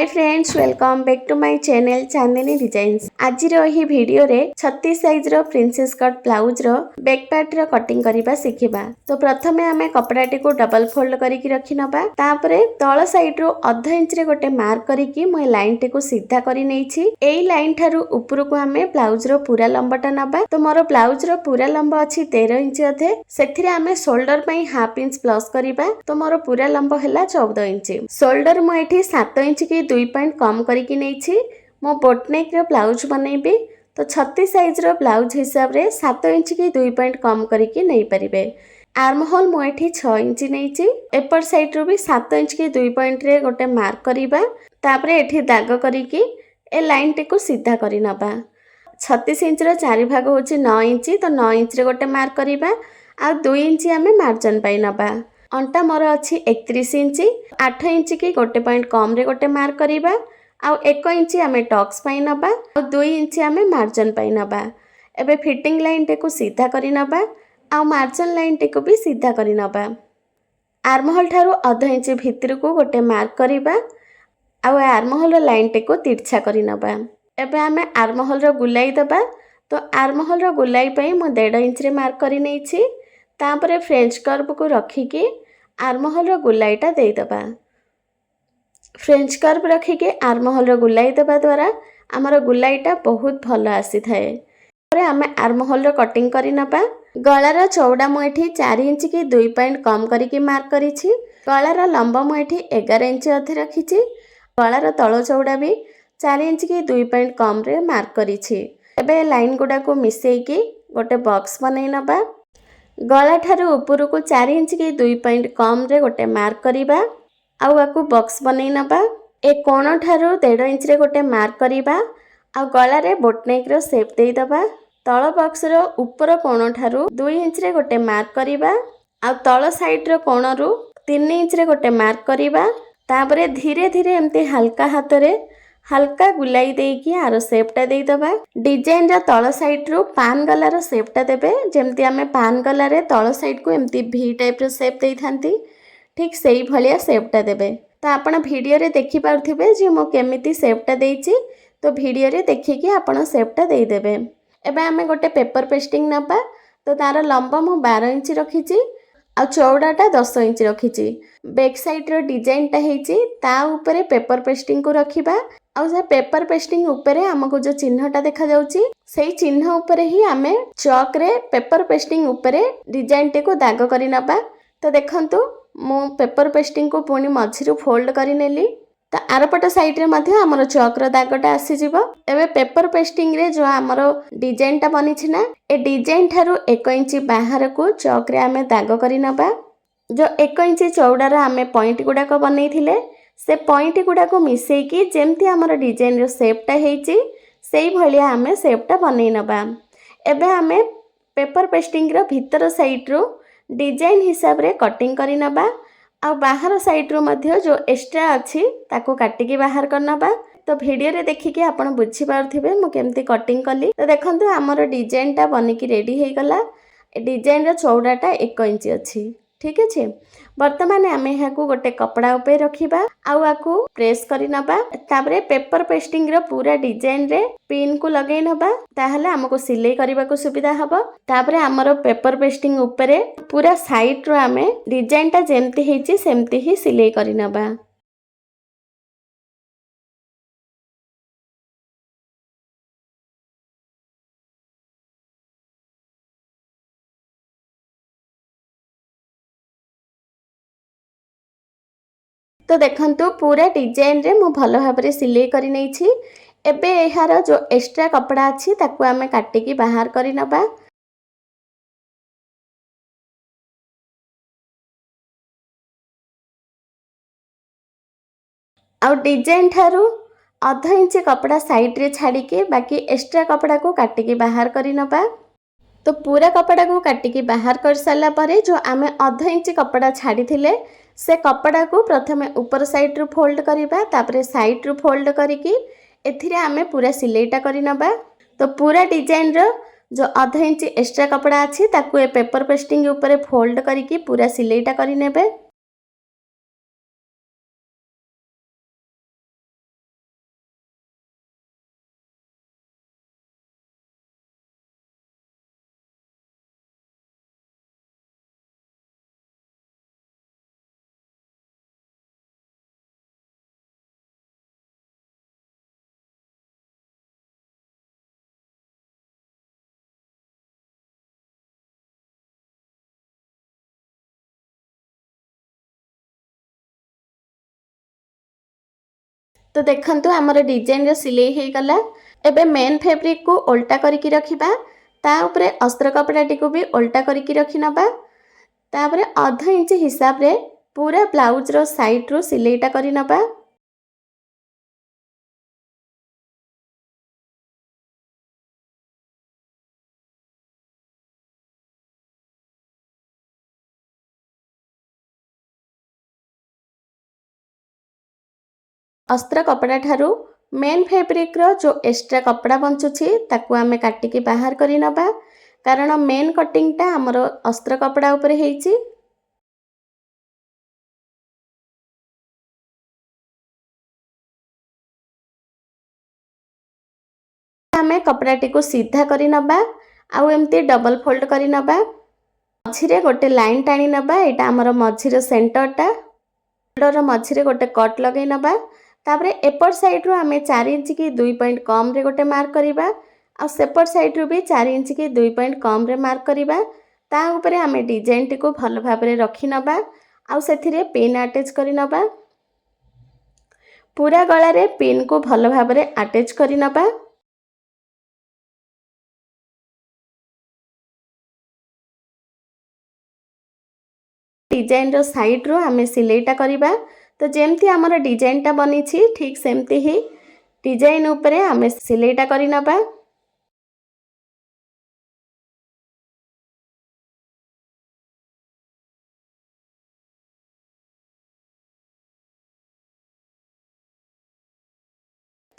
Hi friends, welcome back to my channel Chandni designs. आज रो video रे 36 साइज रो प्रिंसेस कट ब्लाउज रो बैक पार्ट रो कटिंग करबा सिखिबा। तो प्रथमे आमे कपड़ाटी को डबल फोल्ड करिकि रखि नबा। तापरे तळ साइड रो आधा इंच रे गोटे मार्क करिकि मैं लाइन टी को सीधा करि नेछि। एई लाइन थारु ऊपर को आमे ब्लाउज रो पूरा लंबाटा नबा। तो मोर ब्लाउज रो पूरा लंबा अछि 13 इंच अधे। सेथिरे आमे शोल्डर पई हाफ इंच प्लस करिबा। तो मोर पूरा लंबा हैला 14 इंच। शोल्डर मो एठी 7 इंच की 2 पॉइंट कम करके नहीं मो बोटनेक रो ब्लाउज बनैबी। तो 36 साइज रो ब्लाउज हिसाब रे 7 इंच की 2 पॉइंट कम करके नहीं पारिबे। आर्म होल मो एठी 6 इंच नहीं एपर साइड रो भी 7 इंच की 2 पॉइंट रे गोटे मार्क करिबा। तापरे एठी दाग करिकि ए लाइन टी को सीधा करि नबा। 36 इंच रो 4 भाग होची 9 इंच। तो 9 इंच रे गोटे मार्क करिबा आ 2 इंच आमे मार्जिन पाई नबा। अंटा मोर अच्छी 31 इंच 8 इंच की गोटे पॉइंट कम रे गोटे मार्क करिबा। आउ 1 इंच आमे टक्स पाई नबा और 2 इंच आमे मार्जिन पाई नबा। एबे फिटिंग लाइन टे को सीधा करि नबा आउ मार्जिन लाइन टे को भी सीधा करि नबा। आर्म होल ठारू आधा इंच भितर को गोटे मार्क करिबा आउ आर्म होल लाइन टे को तिरछा करि नबा। एबे आमे आर्म होल रो गुलाई दबा। तो आर्म होल रो गुलाई पई मो 1.5 इंच रे मार्क करि नेछि। तापरे फ्रेंच कर्व को रखिके आर्म होल रो गुलाईटा देई दबा। फ्रेंच कर्व रखिके आर्म होल रो गुलाई दबा द्वारा आमर गुलाईटा बहुत भल आसी थाए। परे आमे आर्म होल रो कटिंग करि नबा। गळार चौड़ा मो एठी 4 इंच की 2 पॉइंट कम करिके मार्क करिछि। गळार लंबा मो एठी 11 इंच अधे रखिछि। गळार तळ चौड़ा भी 4 इंच की 2 पॉइंट कम रे मार्क करिछि। एबे लाइन गुडा को मिसेइकी गोटे बॉक्स बनै नबा। गला ठारू ऊपर को 4 इंच की 2 पॉइंट कम रे गोटे मार्क करिबा आउ आकु बॉक्स बनै नबा। ए कोण ठारू 1.5 इंच रे गोटे मार्क करिबा आउ गला रे बोटनेक रो शेप देई दबा। तळ बॉक्स रो ऊपर कोण ठारू 2 इंच रे गोटे मार्क करिबा आउ तळ साइड रो कोण रू 3 इंच रे गोटे मार्क करिबा। तापरे धीरे धीरे एमते हल्का हाथ रे हल्का गुलाई देकी आरो शेपटा देई दबा। डिजाइन रा तळ साइड रो पान गला रो शेपटा देबे। जेमती आमे पान गला रे तळ साइड को एमती भी टाइप रो शेप देई थांती, ठीक सेही भलिया शेपटा देबे। तो आपण वीडियो रे देखि पारथिबे जे मो केमिति शेपटा देइछि। तो वीडियो रे देखिकि आपण शेपटा देई देबे। एबे आमे गोटे पेपर पेस्टिंग नबा। तो तार लंबा मो 12 इंच रखिछि आ चौड़ाटा 10 इंच रखिछि। बैक साइड रो डिजाइन टा हेछि ता ऊपरे पेपर पेस्टिंग को रखिबा। आउ से पेपर पेस्टिंग ऊपरे हमको जो चिन्हटा देखा जाउछि सेही चिन्ह ऊपरे ही आमे चॉक रे पेपर पेस्टिंग ऊपरे डिजाइन टे को दाग करि नबा। तो देखंतु मो पेपर पेस्टिंग को पुणी मझिरु फोल्ड करि नेली। तो आरपट साइड रे मध्ये हमर चॉक रो दागटा आसी जिवो। एबे पेपर पेस्टिंग रे जो हमर डिजाइन टा बनि छि ना ए डिजाइन थारु 1 इंच बाहर को चॉक रे आमे दाग करि नबा। जो 1 इंच चौड़ार आमे पॉइंट गुडा को बनै थिले से पॉइंट गुडा को मिसेकी जेमती हमर डिजाइन रो शेपटा हेछि सेही भलिया आमे शेपटा बनै नबा। एबे आमे पेपर पेस्टिंग रो भीतर साइड रो डिजाइन हिसाब रे कटिंग करि नबा। आ बाहर साइड रो मध्ये जो एक्स्ट्रा अछि ताको काटिकी बाहर कर नबा। तो वीडियो रे देखिके आपण बुझी पारथिबे मो केमती कटिंग कली। तो देखंतु हमर डिजाइन टा बनिकी रेडी हे गला। ए डिजाइन रो चौड़ाटा 1 इंच अछि, ठीक अछि। वर्तमान आमे हाकू गोटे कपड़ा ऊपर रखिबा आउ आकू प्रेस करि नबा। तापरे पेपर पेस्टिंग रो पूरा डिजाइन रे पिन को लगै नबा। ताहले हमको सिलाई करबा को सुविधा हबो। तापरे हमर पेपर पेस्टिंग ऊपरे पूरा साइड रो आमे डिजाइन टा जेमती हेछि सेमती ही सिलाई करि नबा। तो देखंतु पूरा डिजाइन रे मो भलो भाबरे सिलाई करि नेछि। एबे एहार जो एक्स्ट्रा कपड़ा अछि ताकू आमे काटिकी बाहर करि नबा। आउ डिजाइन ठारू आधा इंच कपड़ा साइड रे छाड़ी के बाकी एक्स्ट्रा कपड़ा को काटिकी बाहर करि नबा। तो पूरा कपड़ा को काटिकी बाहर कर साला परे जो आमे आधा इंच कपड़ा छाड़ी थिले से कपड़ा को प्रथमे ऊपर साइड रू फोल्ड करिबा। तापरे साइड रू फोल्ड करिकी एथिरे आमे पूरा सिलाईटा करि नबा। तो पूरा डिजाइन रो जो आधा इंच एक्स्ट्रा कपड़ा अछि ताकू ए पेपर पेस्टिंग ऊपर फोल्ड करिकी पूरा सिलाईटा करि नेबे। तो देखंतु हमर डिजाइन रो सिलाई हे गला। एबे मेन फैब्रिक को उल्टा करके रखिबा। ता ऊपर अस्त्र कपड़ाटी को भी उल्टा करके रखि नबा। तापरे आधा इंच हिसाब रे पूरा ब्लाउज रो साइड रो सिलाईटा करि नबा। अस्त्र कपड़ा ठारू मेन फैब्रिक रो जो एक्स्ट्रा कपड़ा बंचुछि ताकू आमे काटिकी बाहर करि नबा। कारण मेन कटिंगटा हमर अस्त्र कपड़ा ऊपर हेइछि। आमे कपड़ाटी को सीधा करि नबा। आउ एम्ति डबल फोल्ड करि नबा। मझिरे गोटे लाइन टाणी नबा। एटा हमर मझिरे सेंटरटा। फोल्डर मझिरे गोटे कट लगै नबा। तापरे एपर साइड रो आमे 4 इंच की 2 पॉइंट कम रे गोटे मार्क करिबा। आ सेपर साइड रो भी 4 इंच की 2 पॉइंट कम रे मार्क करिबा। ता ऊपर आमे डिजाइन टी को भलो भाबरे रखि नबा। आ सेथिरे पिन अटैच करि नबा। पूरा गळा रे पिन को भलो भाबरे अटैच करि नबा। डिजाइन रो साइड रो आमे सिलाईटा करिबा। तो जेमती हमर डिजाइनटा बनिछि ठीक सेमती ही डिजाइन ऊपर आमे सिलाईटा करि नबा।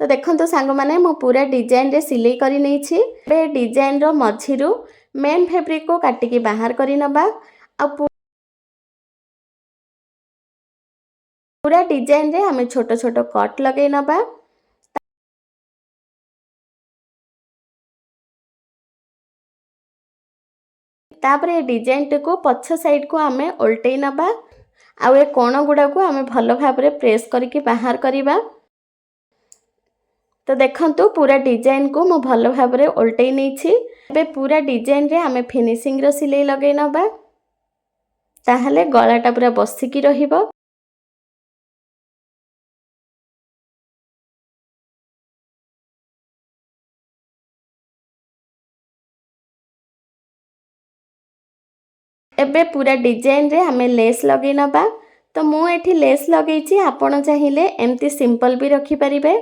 तो देखंतु सांग माने मो पूरा डिजाइन रे सिलाई करि नैछि। बे डिजाइन रो मझिरु मेन फैब्रिक को काटिकी बाहर करि नबा। आ पूरा डिजाइन रे हमें छोटो छोटो कट लगे नबा। तापरे डिजाइन टे को पछ साइड को हमें उल्टे नबा। आउ ए कोण गुडा को हमें भलो भाबरे प्रेस करके बाहर करिबा। तो देखंतु पूरा डिजाइन को मो भलो भाबरे उल्टे नैछि। बे पूरा डिजाइन रे हमें फिनिशिंग रो सिलाई लगे नबा। ताहले गळाटा पूरा बसिकी रहिबो। एबे पूरा डिजाइन रे हमें लेस लगे नबा। तो मु एठी लेस लगेछि। आपण चाहिले एम्ति सिंपल भी रखि परिबे।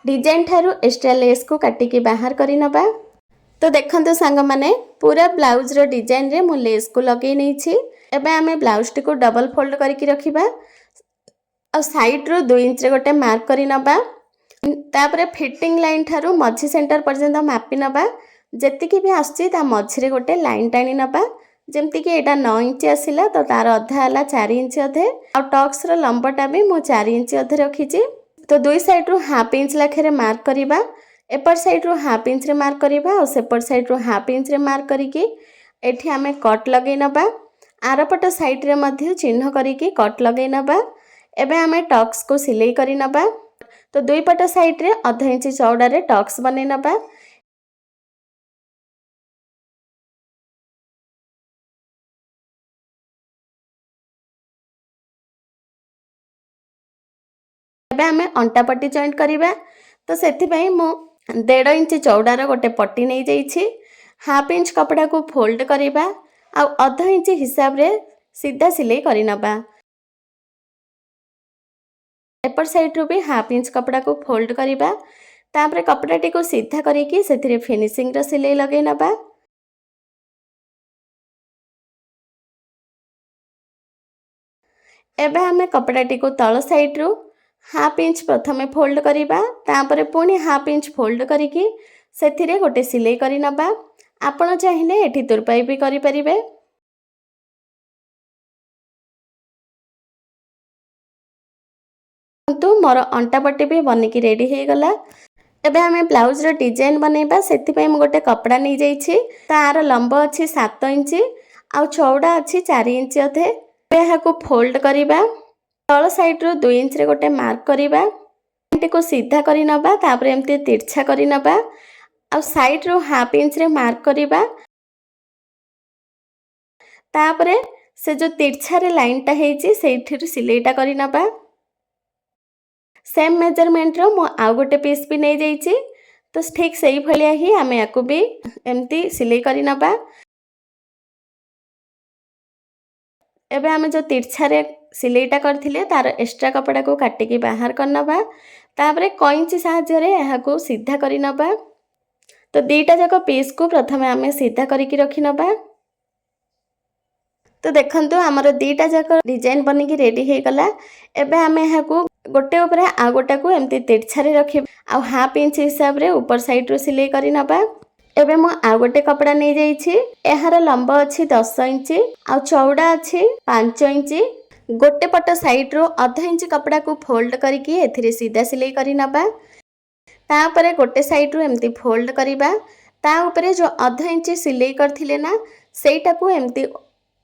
डिजाइन ठारू एक्स्ट्रा लेस को काटिकी बाहर करि नबा। तो देखंतु सांग माने पूरा ब्लाउज रो डिजाइन रे मु लेस को लगे नैछि। एबे आमे ब्लाउज टी को डबल फोल्ड करके रखिबा। और साइड रो 2 इंच रे गोटे मार्क करि नबा। तापरे फिटिंग लाइन ठारू मझी सेंटर पर्यंत मापी नबा। जेतिकी भी आछि ता मझी रे गोटे लाइन टाणी नबा। जेमति कि एटा 9 इंच आसिला तो तार अधा हला 4 इंच अधे। और टक्स रो लंबटा भी मु 4 इंच अधे रखिछि। तो दुई साइड रो हाफ इंच लाखे रे मार्क करिबा। एपर साइड रो हाफ इंच रे मार्क करिबा और सेपर साइड रो हाफ इंच रे मार्क करिके एठी हमें कट लगे नबा। आरपट साइड रे मध्य चिन्ह करिके कट लगे नबा। एबे हमें टक्स को सिलाई करि नबा। तो दुई पट साइड रे आधा इंच चौड़ा रे टक्स बने नबा। एबे हमें अंटा पट्टी जॉइंट करिबा। तो सेथि पई मु 1.5 इंच चौड़ा रो गोटे पट्टी नै जाइछि। हाफ इंच कपड़ा को फोल्ड करिबा। आ आधा इंच हिसाब रे सीधा सिलाई करि नबा। एपर साइड रो भी हाफ इंच कपड़ा को फोल्ड करिबा। तापरे कपड़ाटी को सीधा करिकी सेथिरे फिनिशिंग रो सिलाई लगे नबा। एबे हमें कपड़ाटी को तल साइड रो हाफ इंच प्रथमे फोल्ड करिबा। तापरे पुणी हाफ इंच फोल्ड करिकी सेथिरे गोटे सिलाई करि नबा। आपण चाहिए एठी तुरपाई भी करि परिबे। तो मोर अंटा पट्टी भी बनिकी रेडी हो गला। एबे हमें ब्लाउज रो डिजाइन बनेबा सेति पई म गोटे कपड़ा नै जाईछि। तार लंब अछि 7 इंच आ चौड़ा अछि 4 इंच अधे। एहा को फोल्ड करिबा। तळ साइड रो 2 इंच रे गोटे मार्क करिबा। एंटी को सीधा करि नबा तापर एम्ति तिरछा करि नबा आ साइड रो हाफ इंच रे मार्क करिबा। तापर से जो तिरछा रे लाइन टा हेछि सेठिरु सिलेइटा करि नबा। सेम मेजरमेंट रो मो आ गोटे पीस भी नै जाईछि। तो ठीक सही भलिया ही आमे याकू भी एम्ति सिलाई करि नबा। एबे आमे जो तिरछा रे सिलाईटा करथिले तार एक्स्ट्रा कपड़ा को काटी के बाहर कर नबा। तापरे कइंची सहाय्य रे एहा को सीधा करि नबा। तो दीटा जाक पीस को प्रथमे आमे सीधा करि कि रखि नबा। तो देखंतु हमर दीटा जाक डिजाइन बनि कि रेडी हे गला। एबे आमे एहा को गोटे ऊपर आ गोटा को एम्ति तिरछा रे रखि आ हाफ इंच हिसाब रे ऊपर साइड रो सिलाई करि नबा। एबे मो आ गोटे कपड़ा नै जाईछि। एहार लंब अछि 10 इंच आ चौड़ा अछि 5 इंच। गोटे पट साइड रो आधा इंच कपड़ा को फोल्ड करिकि एथिरे सीधा सिलाई करि नबा। तापरे गोटे साइड रो एम्ति फोल्ड करिबा। ता ऊपर जो आधा इंच सिलाई करथिले ना सेटा को एम्ति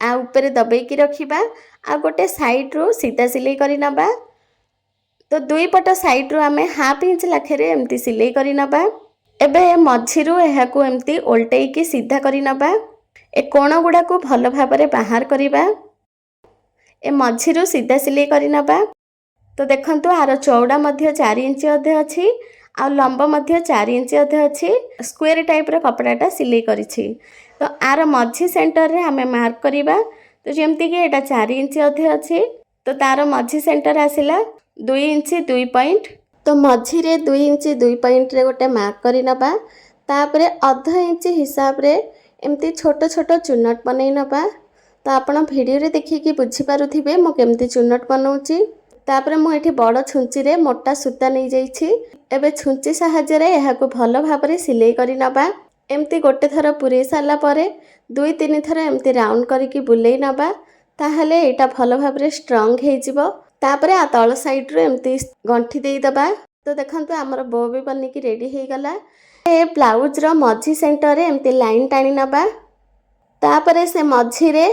आ ऊपर दबेई कि रखिबा आ गोटे साइड रो सीधा सिलाई करि नबा। तो दुई पट साइड रो आमे हाफ इंच लाखेरे एम्ति सिलाई करि नबा। एबे मझिरु एहा को एम्ति उल्टेई कि सीधा करि नबा। ए कोण गुडा को भलो भाबरे बाहर करिबा। ए मझिरु सीधा सिलाई करि नबा। तो देखंतु आरो चौड़ा मध्य 4 इंच अधे अछि आ लंब मध्य 4 इंच अधे अछि। स्क्वायर टाइप रो कपड़ाटा सिलाई करिछि। तो आरो मझी सेंटर रे हमें मार्क करिबा। तो जेमति कि एटा 4 इंच अधे अछि। तो तारो मझी सेंटर आसिला 2 इंच 2 पॉइंट। तो मझी रे 2 इंच 2 पॉइंट रे गोटे मार्क करि नबा। तापरे आधा इंच हिसाब रे एम्ति छोटो छोटो चुन्नट बनै नबा। तो आपण वीडियो रे देखि कि बुझी पारुथिबे मो केमति चुन्नट बनौछि। तापरे मो एठी बड़ छुंची रे मोटा सूता नै जाईछि। एबे छुंची सहाय्य रे एहा को भलो भाबरे सिलाई करि नबा। एम्ति गोटे थर पुरै साला परे 2-3 थर एम्ति राउंड करि कि बुलेई नबा। ताहले एटा भलो भाबरे स्ट्रांग हे जिवो। तापरे आ तळ साइड रो एम्ति गंठी देई दबा। तो देखंतु हमर बो भी बनि कि रेडी हे गला। ए ब्लाउज रो मझी सेंटर रे एम्ति लाइन टाणी नबा। तापरे से मझी रे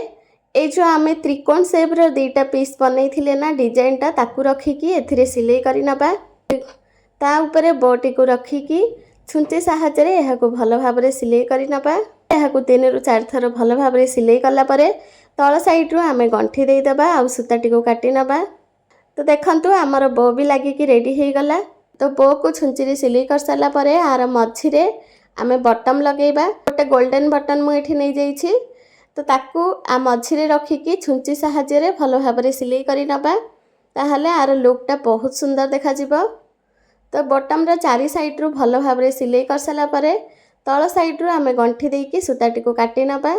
ए जो आमे त्रिकोण शेप रो दीटा पीस बनै थिले ना डिजाइन टा ताकू रखी कि एथिरे सिलाई करि नबा। ता ऊपर बोटी को रखी कि छुंची सहाय्य रे एहा को भलो भाबरे सिलाई करि नबा। एहा को 3 रु 4 थर भलो भाबरे सिलाई कला परे तळ साइड रो आमे गंठी देई दबा आ सूताटी को काटी नबा। तो देखंतु हमर बो भी लागि कि रेडी हे गला। तो बो को छुंची रे सिलाई कर साला परे आर मझी रे आमे बटन लगेबा। गोटे गोल्डन बटन मु एठी नै जाईछि। तो ताकू आ मझी रे रखी कि छुंची सहाय्य रे भलो भाबरे सिलाई करि नबा। ताहले आर लुक टा बहुत सुंदर देखा जिवो। तो बटन रे चारि साइड रु भलो भाबरे सिलाई कर साला परे तळ साइड रु आमे गंठी देई कि सूताटी को काटी नबा।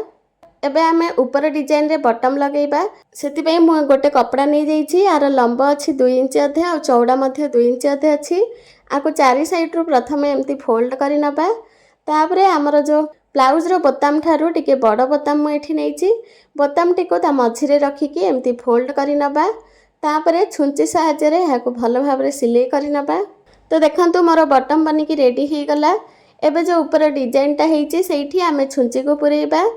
एबे आमे ऊपर डिजाइन रे बटन लगेबा। सेति पई मु गोटे कपड़ा नै जाईछि। आर लंब अछि 2 इंच अधे आ चौड़ा मध्ये 2 इंच अधे अछि। आको चारि साइड रु प्रथमे एम्ति फोल्ड करि नबा। तापरे हमर जो ब्लाउज रो बोताम ठारू टिके बड़ बोताम मु एठी नैछि। बोताम टिको ता मझी रे रखी कि एम्ति फोल्ड करि नबा। तापरे छुंची सहाय्य रे एहा को भलो भाबरे सिलाई करि नबा। तो देखंतु मोर बटन बनि कि रेडी हे गला। एबे जो ऊपर डिजाइन टा हेछि सेठी आमे छुंची को पुरेबा।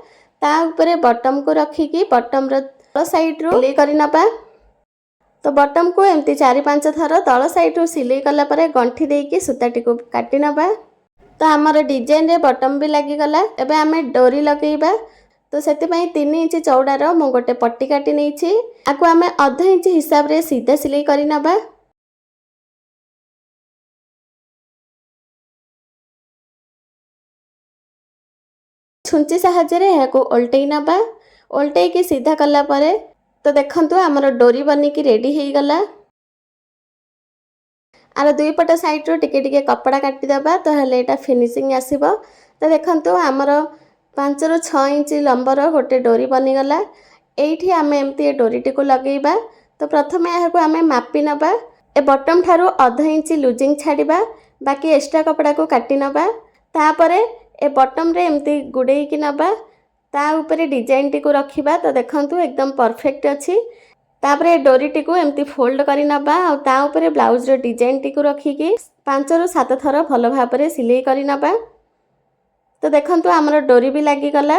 ता ऊपर बटन को रखी कि बटन रो साइड रो सिलाई करि नबा। तो बटन को एम्ति 4-5 थर तळ साइड रो सिलाई कला परे गंठी देई कि सूताटी को काटी नबा। तो हमर डिजाइन रे बटन भी लागि गला। एबे आमे डोरी लगेइबा। तो सेति पई 3 इंच चौड़ा रो मो गोटे पट्टी काटी नैछि। आको आमे आधा इंच हिसाब रे सीधा सिलाई करि नबा। छुंची सहाय्य रे एहा को उल्टेई नबा। उल्टेई कि सीधा कला परे तो देखंतु हमर डोरी बनि कि रेडी हे गला। आर दुई पट साइड रो टिके टिके कपड़ा काटी दबा। तो हले एटा फिनिशिंग आसीबो। तो देखंतु हमर 5 रु 6 इंच लंबर गोटे डोरी बनि गला। एठी आमे एम्ति डोरीटी को लगेइबा। तो प्रथमे एहा को आमे मापी नबा। ए बटन ठारू आधा इंच लूजिंग छाडिबा। बाकी एक्स्ट्रा कपड़ा को काटी नबा। तापरे ए बटम रे एमती गुड़े की नबा ता ऊपर डिजाइन टी को रखिबा। तो देखंतु एकदम परफेक्ट अछि। तापरे डोरी टी को एमती फोल्ड करी नबा आ ता ऊपर ब्लाउज रो डिजाइन टी को रखी की 5 रु 7 थर भलो भाबरे सिलाई करी नबा। तो देखंतु हमर डोरी भी लागी गला।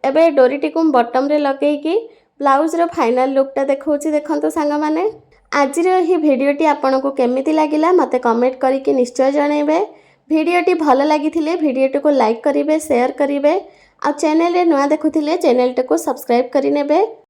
एबे डोरी टी को बटम रे लगेई की ब्लाउज रो फाइनल लुक टा देखौची देखंतु सांग माने। आज रो ही वीडियोटी आपनको केमिति लागिला मते कमेंट करिके निश्चय जणैबे। वीडियोटी भल लागिथिले वीडियोटी को लाइक करिवे शेयर करिवे आ चैनल रे नुआ देखुथिले चैनल टा को सब्सक्राइब करि नेबे।